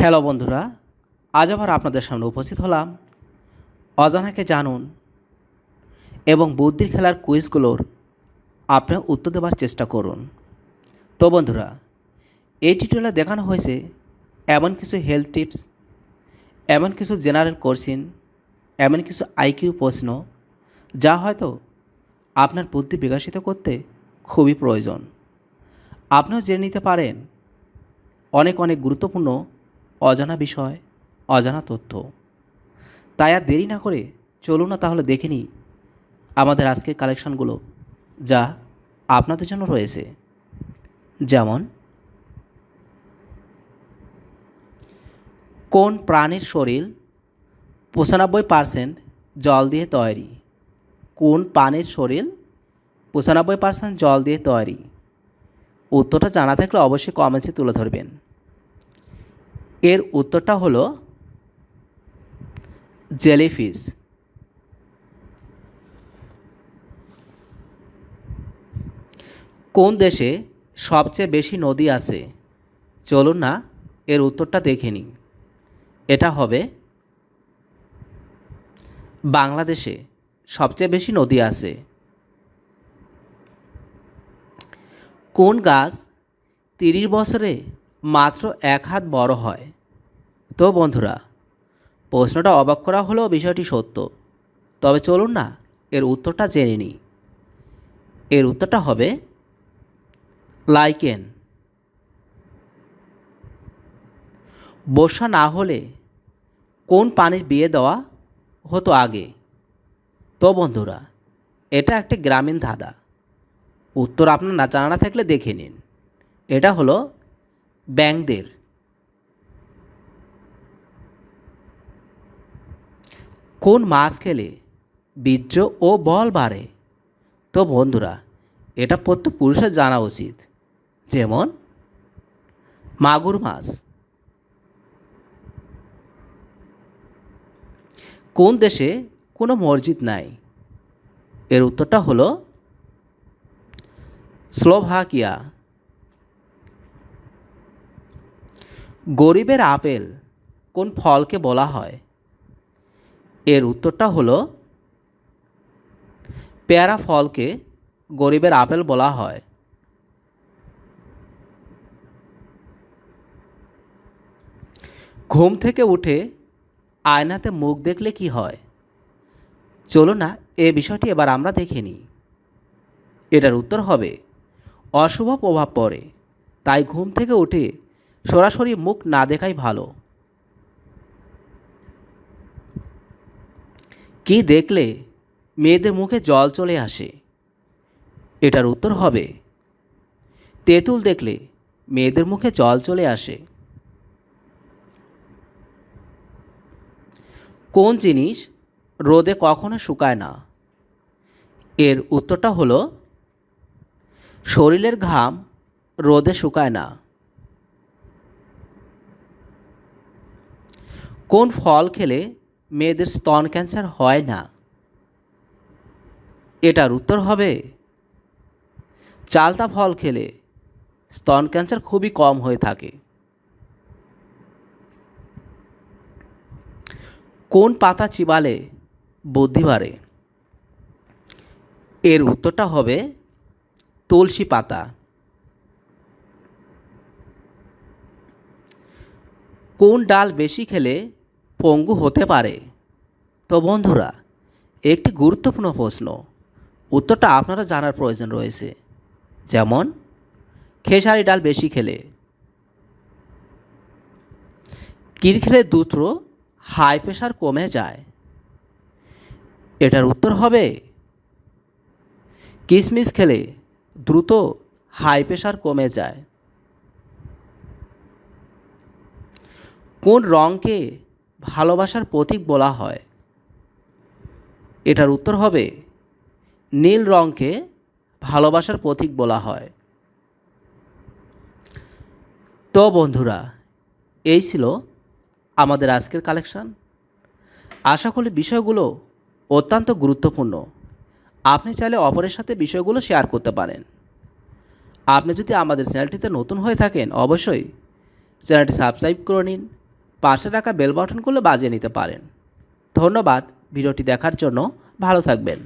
Hello বন্ধুরা, আজ আবার আপনাদের সামনে উপস্থিত হলাম অজানাকে জানুন এবং বুদ্ধির খেলার কুইজগুলোর আপনারা উত্তর দেওয়ার চেষ্টা করুন। তো বন্ধুরা, এই টিউটোরিয়ালে দেখানো হয়েছে এমন কিছু হেলথ টিপস, এমন কিছু জেনারেল কোশ্চেন, এমন কিছু আইকিউ প্রশ্ন যা হয়তো আপনার বুদ্ধি বিকশিত করতে খুবই প্রয়োজন। আপনিও জেনে নিতে পারেন অনেক গুরুত্বপূর্ণ অজানা বিষয়, অজানা তথ্য। তাই আর দেরি না করে চলুন না তাহলে দেখে নিই আমাদের আজকের কালেকশানগুলো যা আপনাদের জন্য রয়েছে। যেমন, কোন প্রাণীর শরীর 95% জল দিয়ে তৈরি? কোন প্রাণীর শরীর 95% জল দিয়ে তৈরি? উত্তরটা জানা থাকলে অবশ্যই কমেন্টসে তুলে ধরবেন। এর উত্তরটা হলো জেলিফিশ। কোন দেশে সবচেয়ে বেশি নদী আছে? চলুন না এর উত্তরটা দেখে নিই। এটা হবে বাংলাদেশে সবচেয়ে বেশি নদী আছে। কোন গাছ 30 বছরে মাত্র 1 হাত বড় হয়? তো বন্ধুরা, প্রশ্নটা অবাক করা হলেও বিষয়টি সত্য। তবে চলুন না এর উত্তরটা জেনে নিই। এর উত্তরটা হবে লাইকেন। বর্ষা না হলে কোন প্রাণীর বিয়ে দেওয়া হতো আগে? তো বন্ধুরা, এটা একটি গ্রামীণ ধাঁধা। উত্তর আপনার না জানা থাকলে দেখে নিন। এটা হলো ব্যাঙদের। কোন মাছ খেলে বীর্য ও বল বাড়ে? তো বন্ধুরা, এটা প্রত্যেক পুরুষের জানা উচিত। যেমন মাগুর মাছ। কোন দেশে কোনো মসজিদ নাই? এর উত্তরটা হলো স্লোভাকিয়া। গরিবের আপেল কোন ফলকে বলা হয়? এর উত্তরটা হলো পেয়ারা ফলকে গরিবের আপেল বলা হয়। ঘুম থেকে উঠে আয়নাতে মুখ দেখলে কি হয়? চলো না এ বিষয়টি এবার আমরা দেখে নিই। এটার উত্তর হবে অশুভ প্রভাব পড়ে, তাই ঘুম থেকে উঠে সরাসরি মুখ না দেখাই ভালো। কি দেখলে মেয়েদের মুখে জল চলে আসে? এটার উত্তর হবে তেঁতুল দেখলে মেয়েদের মুখে জল চলে আসে। কোন জিনিস রোদে কখনো শুকায় না? এর উত্তরটা হলো শরীরের ঘাম রোদে শুকায় না। কোন ফল খেলে মেয়েদের স্তন ক্যান্সার হয় না? এটার উত্তর হবে চালতা ফল খেলে স্তন ক্যান্সার খুবই কম হয়ে থাকে। কোন পাতা চিবালে বুদ্ধি বাড়ে? এর উত্তরটা হবে তুলসী পাতা। কোন ডাল বেশি খেলে পঙ্গু হতে পারে? তো বন্ধুরা, একটি গুরুত্বপূর্ণ প্রশ্ন। উত্তরটা আপনারা জানার প্রয়োজন রয়েছে। যেমন খেসারি ডাল বেশি খেলে। কি খেলে দ্রুত হাই প্রেশার কমে যায়? এটার উত্তর হবে কিশমিশ খেলে দ্রুত হাই প্রেশার কমে যায়। কোন রঙকে ভালোবাসার প্রতীক বলা হয়? এটার উত্তর হবে নীল রঙকে ভালোবাসার প্রতীক বলা হয়। তো বন্ধুরা, এই ছিল আমাদের আজকের কালেকশন। আশা করি বিষয়গুলো অত্যন্ত গুরুত্বপূর্ণ। আপনি চাইলে অপরের সাথে বিষয়গুলো শেয়ার করতে পারেন। আপনি যদি আমাদের চ্যানেলটিতে নতুন হয়ে থাকেন অবশ্যই চ্যানেলটি সাবস্ক্রাইব করে নিন পাশে রাখা বেল বাটনগুলো বাজিয়ে নিতে পারেন। ধন্যবাদ ভিডিওটি দেখার জন্য। ভালো থাকবেন।